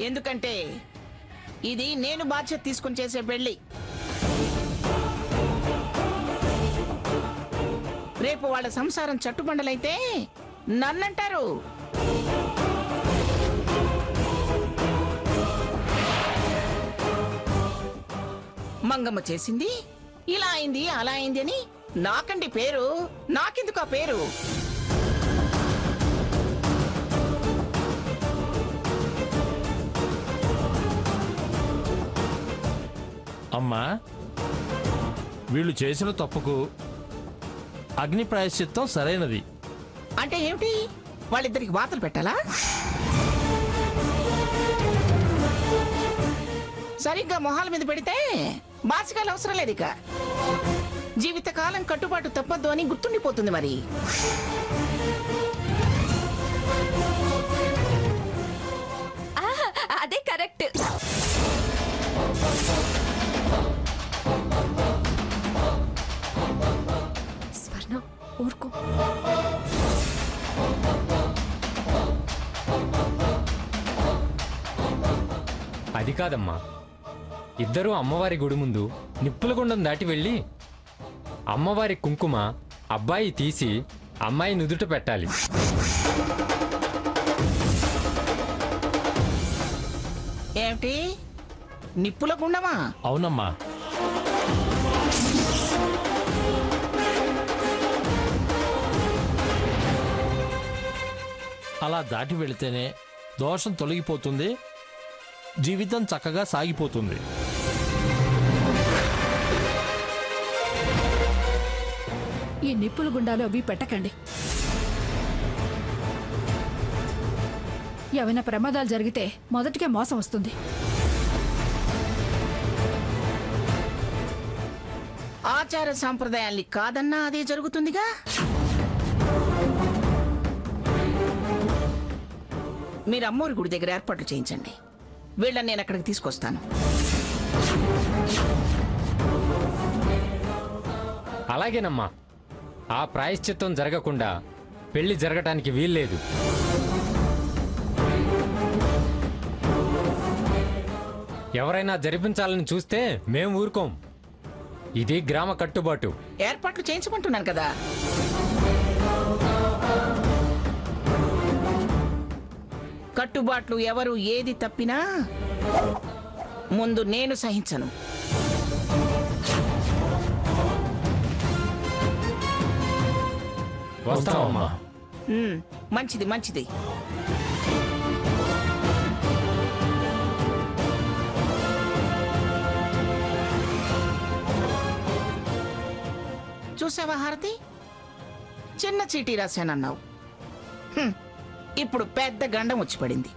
ఎందుకంటే ఇది నేను బాధ్యత తీసుకుని చేసే పెళ్లి. రేపు వాళ్ళ సంసారం చట్టుబండలైతే నన్నంటారు. మంగమ్మ చేసింది ఇలా అయింది అలా అయింది అని నాకండి పేరు. నాకెందుకు ఆ పేరు? అమ్మా, వీళ్ళు చేసిన తప్పుకు అగ్ని ప్రాయశ్చిత్తం సరైనది. అంటే ఏమిటి? వాళ్ళిద్దరికి వాతలు పెట్టాలా? సరిగ్గా మొహాల మీద పెడితే బాసికాలు అవసరం లేదు. ఇక జీవితకాలం కట్టుబాటు తప్పద్దు అని గుర్తుండిపోతుంది. మరి అదే కరెక్ట్. స్వర్ణ ఊరుకో. అది కాదమ్మా, ఇద్దరూ అమ్మవారి గుడి ముందు నిప్పులగుండం దాటి వెళ్ళి అమ్మవారి కుంకుమ అబ్బాయి తీసి అమ్మాయి నుదుట పెట్టాలి. ఏమిటి? నిప్పుల గుండమా? అవునమ్మా. అలా దాటి వెళితేనే దోషం తొలగిపోతుంది, జీవితం చక్కగా సాగిపోతుంది. ఈ నిప్పుల గుండాలు అవి పెట్టకండి. ఏమైనా ప్రమాదాలు జరిగితే మొదటికే మోసం వస్తుంది. ఆచార సాంప్రదాయాల్ని కాదన్నా అదే జరుగుతుందిగా. మీరు అమ్మోరి గుడి దగ్గర ఏర్పాట్లు చేయించండి. వీళ్ళని నేను అక్కడికి తీసుకొస్తాను. అలాగేనమ్మా, ఆ ప్రాయశ్చిత్తం జరగకుండా పెళ్లి జరగటానికి వీల్లేదు. ఎవరైనా జరిపించాలని చూస్తే మేం ఊరుకోం. ఇది గ్రామ కట్టుబాటు. ఏర్పాట్లు చేయించమంటున్నాను కదా. కట్టుబాట్లు ఎవరు ఏది తప్పినా ముందు నేను సహించను. వస్తామమ్మా. మంచిది మంచిది. చూసావా హారతి, చిన్న చీటీ రాశానన్నావు, ఇప్పుడు పెద్ద గండం వచ్చి పడింది.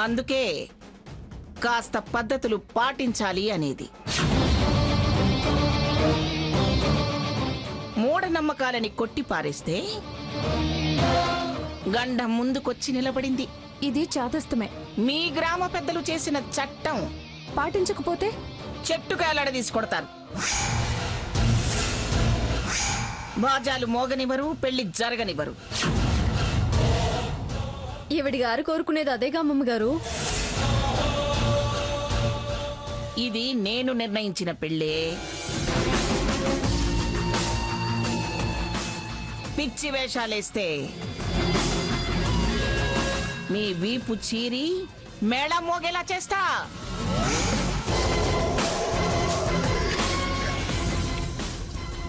అందుకే కాస్త పద్ధతులు పాటించాలి అనేది. మూఢనమ్మకాలని కొట్టి పారేస్తే గండం ముందుకొచ్చి నిలబడింది. ఇది చాదస్తమే. మీ గ్రామ పెద్దలు చేసిన చట్టం పాటించకపోతే చెట్టుకు ఏలాడదీసి కొడతారు. బాజాలు మోగనివ్వరు, పెళ్లి జరగనివ్వరు. ఈవిడి గారు కోరుకునేది అదేగా అమ్మమ్మ గారు. ఇది నేను నిర్ణయించిన పెళ్ళే. పిచ్చి వేషాలేస్తే మీ వీపు చీరి మేళం మోగేలా చేస్తా.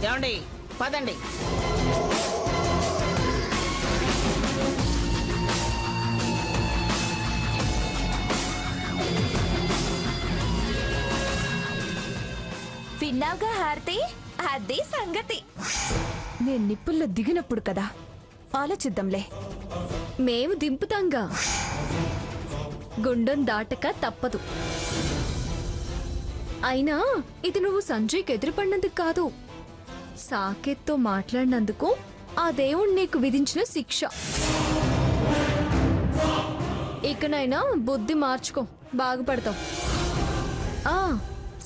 ఏమండి, పదండి. విన్నావుగా హారతి, అదే సంగతి. నేను నిప్పుల్లో దిగినప్పుడు కదా, ఆలోచిద్దాంలే. మేము దింపుతాంగా. గుండం దాటక తప్పదు. అయినా ఇది నువ్వు సంజయ్కి ఎదురుపడినందుకు కాదు, సాకేత్తో మాట్లాడినందుకు ఆ దేవుడు నీకు విధించిన శిక్ష. ఇకనైనా బుద్ధి మార్చుకో, బాగుపడతావు.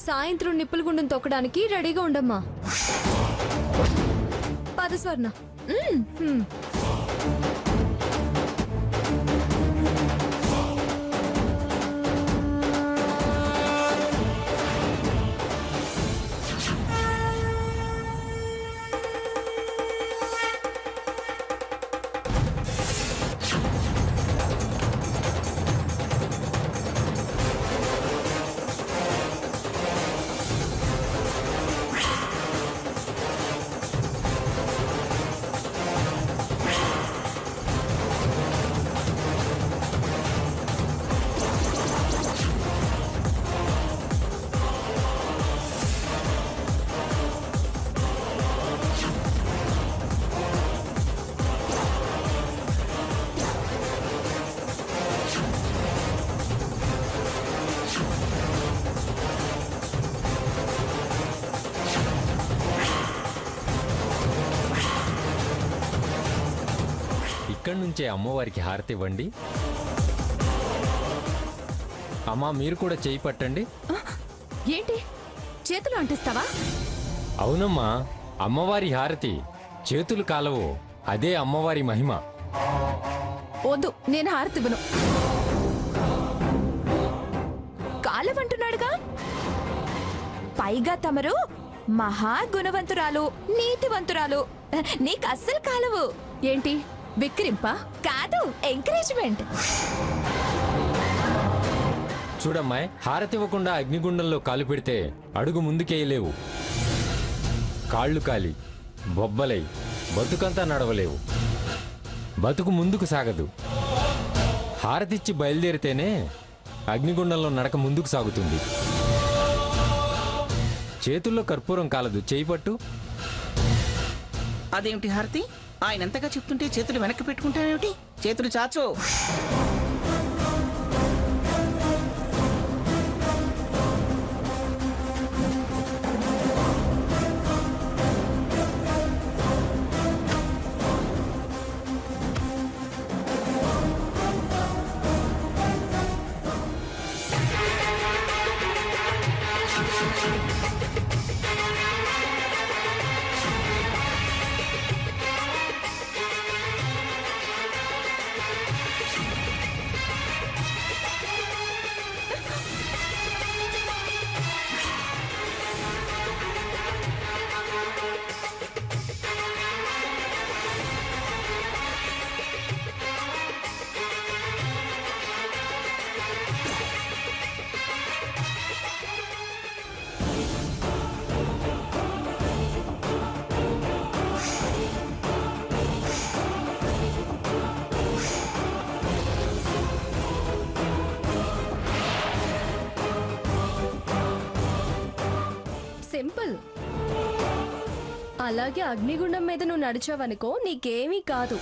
సాయంత్రం నిప్పుల గుండం తొక్కడానికి రెడీగా ఉండమ్మా. పద స్వర్ణ. ఇక్కడి నుంచే అమ్మవారికి హారతి ఇవ్వండి. అమ్మా, మీరు కూడా చేయి పట్టండి. ఏంటి చేతులు అంటిస్తావా? అవునమ్మా, అమ్మవారి హారతి చేతులు కాలవు. అదే అమ్మవారి మహిమ. వద్దు, నేను హారతివ్వను. కాలవంటున్నాడుగా. పైగా తమరు మహా గుణవంతురాలు, నీతివంతురాలు. నీకు అస్సలు కాలవు. ఏంటి విక్రింప? కాదు, ఎంకరేజ్మెంట్. చూడమ్మాయి, హారతి ఇవ్వకుండా అగ్నిగుండంలో కాలు పెడితే అడుగు ముందుకేయలేవు. కాళ్ళు కాలి బొబ్బలై బతుకంతా నడవలేవు. బతుకు ముందుకు సాగదు. హారతిచ్చి బయలుదేరితేనే అగ్నిగుండంలో నడక ముందుకు సాగుతుంది. చేతుల్లో కర్పూరం కాలదు, చేయి పట్టు. అదేమిటి హారతి? ఆయన ఎంతగా చెప్తుంటే చేతులు వెనక్కి పెట్టుకుంటానేమిటి? చేతులు చాచు. సింపుల్. అలాగే అగ్నిగుండం మీద నువ్వు నడిచావనుకో, నీకేమీ కాదు.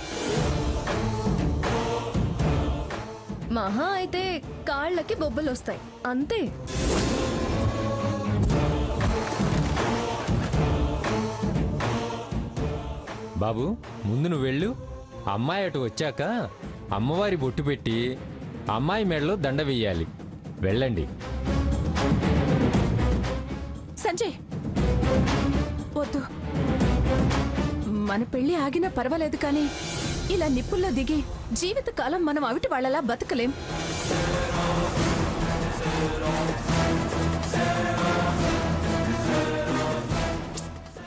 మహా అయితే కాళ్ళకి బొబ్బలు వస్తాయి, అంతే. బాబు, ముందు నువ్వు వెళ్ళు. అమ్మాయి అటు వచ్చాక అమ్మవారి బొట్టు పెట్టి అమ్మాయి మెడలో దండ వెయ్యాలి. వెళ్ళండి. సంజయ్, వద్దు. మన పెళ్లి ఆగినా పర్వాలేదు, కానీ ఇలా నిప్పుల్లో దిగి జీవితకాలం మనం అవిటి వాళ్ళలా బతకలేం.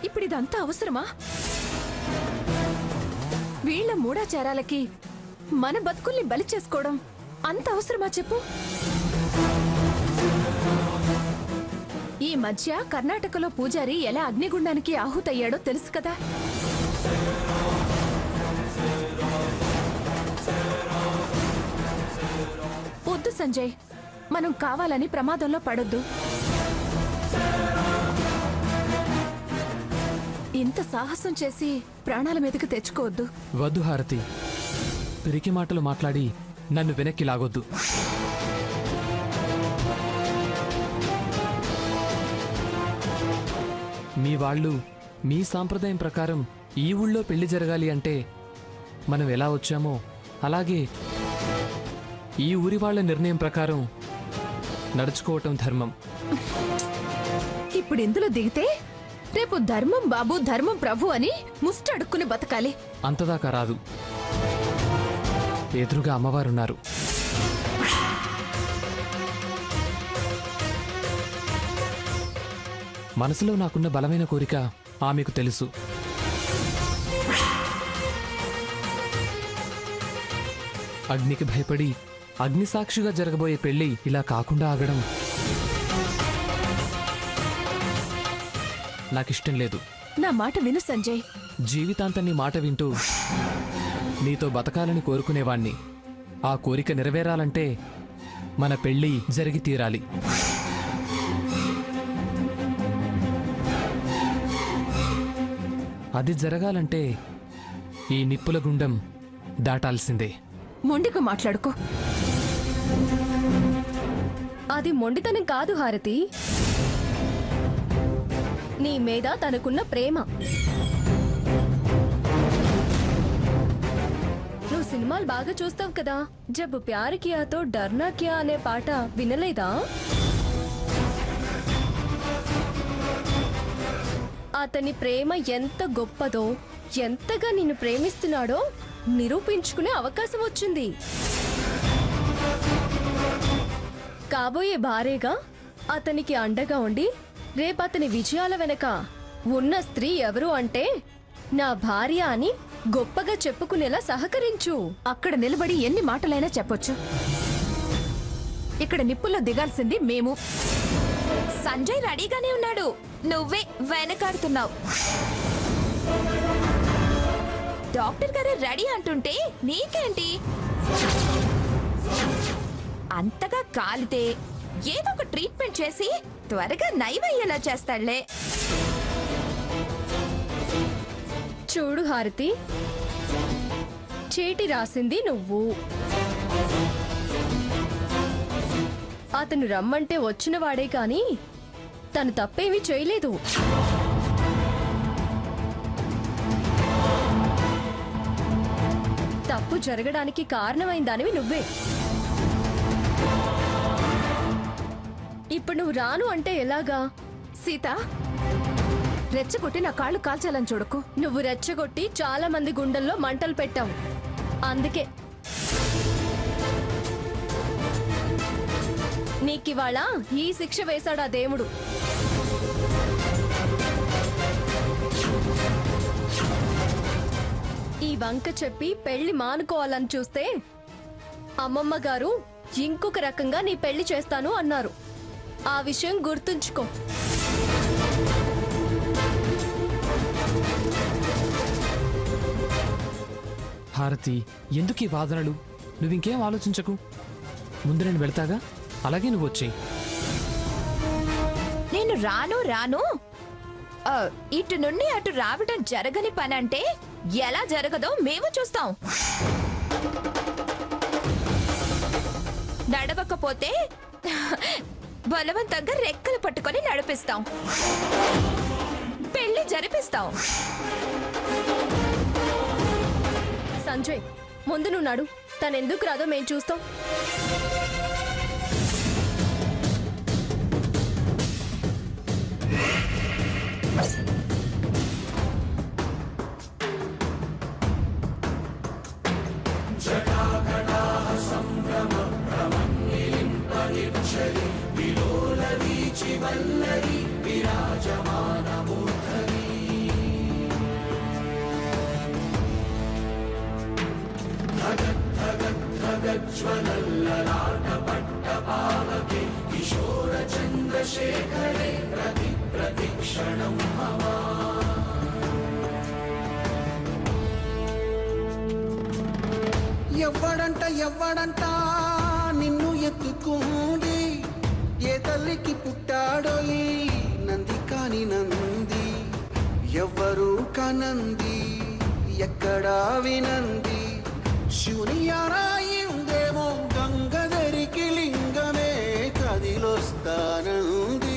ఇప్పుడు ఇదంతా అవసరమా? వీళ్ళ మూఢాచారాలకి మన బతుకుల్ని బలి చేసుకోవడం అంత అవసరమా చెప్పు? ఈ మధ్య కర్ణాటకలో పూజారి ఎలా అగ్నిగుండానికి ఆహుతయ్యాడో తెలుసు కదా. వద్దు సంజయ్, మనం కావాలని ప్రమాదంలో పడొద్దు. ఇంత సాహసం చేసి ప్రాణాల మీదకి తెచ్చుకోవద్దు. వద్దు హారతి, పిరికి మాటలు మాట్లాడి నన్ను వెనక్కి లాగొద్దు. మీ వాళ్ళు మీ సాంప్రదాయం ప్రకారం ఈ ఊళ్ళో పెళ్లి జరగాలి అంటే మనం ఎలా వచ్చామో అలాగే ఈ ఊరి వాళ్ళ నిర్ణయం ప్రకారం నడుచుకోవటం ధర్మం. ఇప్పుడు ఇందులో దిగితే రేపు ధర్మం బాబు, ధర్మం ప్రభు అని ముష్టి అడుక్కుని బతకాలి. అంతదాకా రాదు. ఎదురుగా అమ్మవారున్నారు. మనసులో నాకున్న బలమైన కోరిక ఆమెకు తెలుసు. అగ్నికి భయపడి అగ్నిసాక్షిగా జరగబోయే పెళ్లి ఇలా కాకుండా ఆగడం నాకిష్టం లేదు. నా మాట విను సంజయ్. జీవితాంతం నీ మాట వింటూ నీతో బతకాలని కోరుకునేవాణ్ణి. ఆ కోరిక నెరవేరాలంటే మన పెళ్లి జరిగి తీరాలి. అది జరగాలంటే ఈ నిప్పుల గుండం దాటాల్సిందే. మొండిగా మాట్లాడుకో. అది మొండితనం కాదు హారతి, నీ మీద తనకున్న ప్రేమ. నువ్వు సినిమాలు బాగా చూస్తావు కదా, జబ్ ప్యార్ కియాతో డర్నా కియా అనే పాట వినలేదా? అతని ప్రేమ ఎంత గొప్పదో, ఎంతగా నిన్ను ప్రేమిస్తున్నాడో నిరూపించుకునే అవకాశం వచ్చింది. కాబోయే భార్యగా అతనికి అండగా ఉండి రేపతని విజయాల వెనక ఉన్న స్త్రీ ఎవరు అంటే నా భార్య అని గొప్పగా చెప్పుకునేలా సహకరించు. అక్కడ నిలబడి ఎన్ని మాటలైనా చెప్పొచ్చు. ఇక్కడ నిప్పుల్లో దిగాల్సింది మేము. సంజయ్ రెడీగానే ఉన్నాడు, నువ్వే వెనకాడుతున్నావు. డాక్టర్ గారు రెడీ అంటుంటే నీకేంటి? అంతగా కాలితే ఏదో ఒక ట్రీట్మెంట్ చేసి త్వరగా నయమయ్యేలా చేస్తాడులే. చూడు హారతి, చీటి రాసింది నువ్వు. అతను రమ్మంటే వచ్చిన వాడే కాని తను తప్పేమీ చేయలేదు. తప్పు జరగడానికి కారణమైన దానివి నువ్వే. ఇప్పుడు నువ్వు రాను అంటే ఎలాగా? సీత, రెచ్చగొట్టి నా కాళ్ళు కాల్చాలని చూడకు. నువ్వు రెచ్చగొట్టి చాలా మంది గుండెల్లో మంటలు పెట్టావు. అందుకే నీకివాళ ఈ శిక్ష వేశాడు ఆ దేవుడు. ఈ వంక చెప్పి పెళ్లి మానుకోవాలని చూస్తే అమ్మమ్మ గారు ఇంకొక రకంగా నీ పెళ్లి చేస్తాను అన్నారు. ఆ విషయం గుర్తుంచుకో. హారతి, ఎందుకు ఈ వాదనలు? నువ్వింకేం ఆలోచించకు. ముందు నేను వెళ్తాగా, అలాగే నువ్వు వచ్చేయి. నేను రాను ఇటు నుండి అటు రావడం జరగని పని అంటే ఎలా జరగదో మేము చూస్తాం. నడవకపోతే బలవంతంగా రెక్కలు పట్టుకొని నడిపిస్తాం, పెళ్లి జరిపిస్తాం. సంజయ్, ముందు నువ్వు నడు. తనెందుకు రాదో మేం చూస్తాం. ఎవ్వడంట నిన్ను ఎత్తుకుంది? ఏ తల్లికి పుట్టాడో ఈ నంది కాని నంది? ఎవ్వరు కనంది, ఎక్కడా వినంది? శివుని ఆరాయి ఉందేమో గంగధరికి లింగమే కదిలొస్తానంది.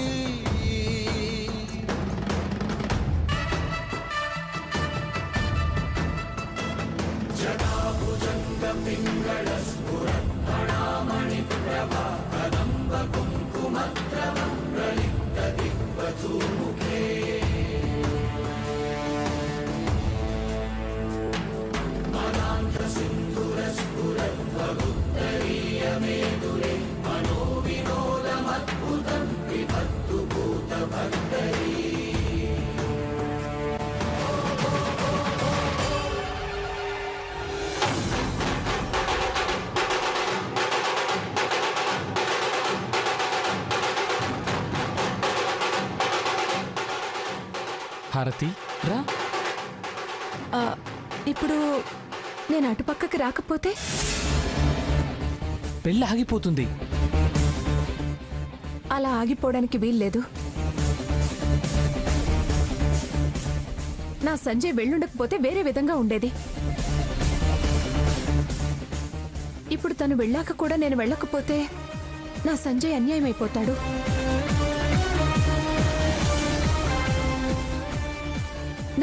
హారతి, రా. ఇప్పుడు నేను అటుపక్కకి రాకపోతే పెళ్ళి ఆగిపోతుంది. అలా ఆగిపోవడానికి వీల్లేదు. నా సంజయ్ వెళ్ళుండకపోతే వేరే విధంగా ఉండేది. ఇప్పుడు తను వెళ్ళాక కూడా నేను వెళ్ళకపోతే నా సంజయ్ అన్యాయం అయిపోతాడు.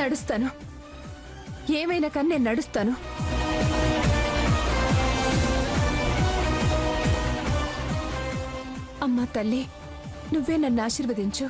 నడుస్తాను, ఏమైనా కానీ నేను నడుస్తాను. అమ్మా తల్లి, నువ్వే నన్ను ఆశీర్వదించు.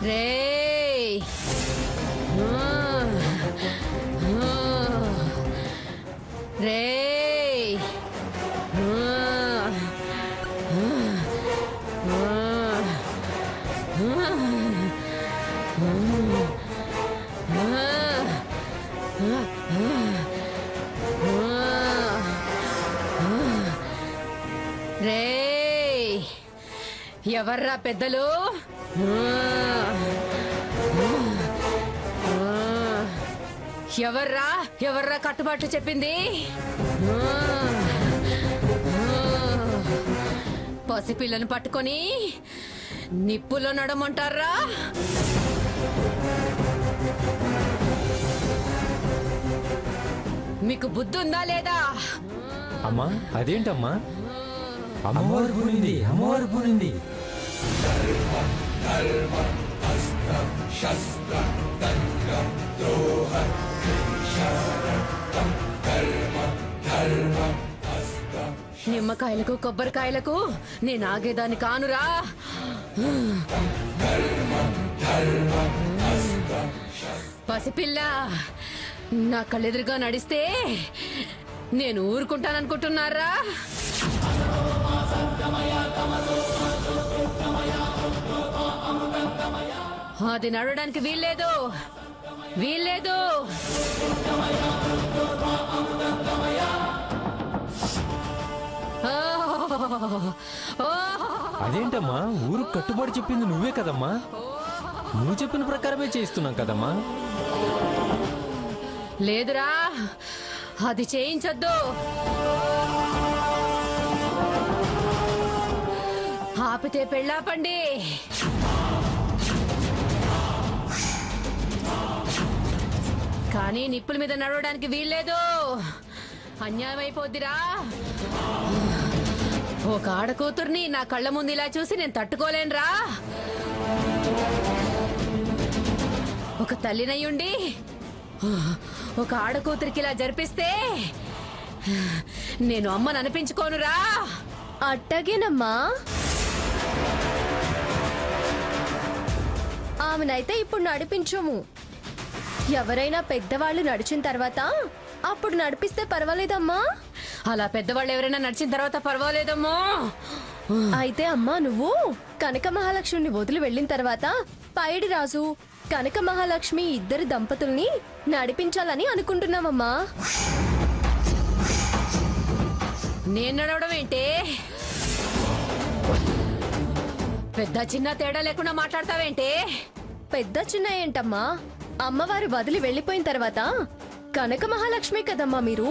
రేయ్ రేయ్ రేయ్ ఎవర్రా పెద్దలు? ఎవర్రా ఎవర్రా కట్టుబాట్లు చెప్పింది? పసిపిల్లను పట్టుకొని నిప్పులో నడమంటారా? మీకు బుద్ధి ఉందా లేదా? అమ్మా అదేంటమ్మా? అమ్మవారు పూనింది, అమ్మవారు పూనింది. నిమ్మకాయలకు కొబ్బరికాయలకు నేను ఆగేదాన్ని కానురా. పసిపిల్ల నా కళ్ళెదురుగా నడిస్తే నేను ఊరుకుంటాననుకుంటున్నారా? అది నడవడానికి వీల్లేదు, వీల్లేదు. అదేంటమ్మా, ఊరు కట్టుబడి చెప్పింది నువ్వే కదమ్మా. నువ్వు చెప్పిన ప్రకారమే చేయిస్తున్నాం కదమ్మా. లేదురా, అది చేయించొద్దు. ఆపితే పెళ్ళాపండి. కానీ నిప్పుల మీద నడవడానికి వీల్లేదు, అన్యాయం అయిపోద్దిరా. ఒక ఆడ కూతుర్ని నా కళ్ళ ముందు ఇలా చూసి నేను తట్టుకోలేనురా. ఒక తల్లినయ్యుండి ఒక ఆడ కూతురికి ఇలా జరిపిస్తే నేను అమ్మని అనిపించుకోనురా. అట్టగేనమ్మా. ఆమెనైతే ఇప్పుడు నడిపించము. ఎవరైనా పెద్దవాళ్ళు నడిచిన తర్వాత అప్పుడు నడిపిస్తే పర్వాలేదమ్మా. అలా పెద్దవాళ్ళు ఎవరైనా నడిచిన తర్వాత పర్వాలేదమ్మా. అయితే అమ్మా, నువ్వు కనక మహాలక్ష్మిని వదిలి వెళ్ళిన తర్వాత పైడి రాజు కనక మహాలక్ష్మి ఇద్దరు దంపతుల్ని నడిపించాలని అనుకుంటున్నామమ్మా. నేను నడవడం ఏంటి? పెద్ద చిన్న తేడా లేకుండా మాట్లాడతావేంటి? పెద్ద చిన్న ఏంటమ్మా, అమ్మవారు వదిలి వెళ్ళిపోయిన తర్వాత కనక మహాలక్ష్మి కదమ్మా మీరు.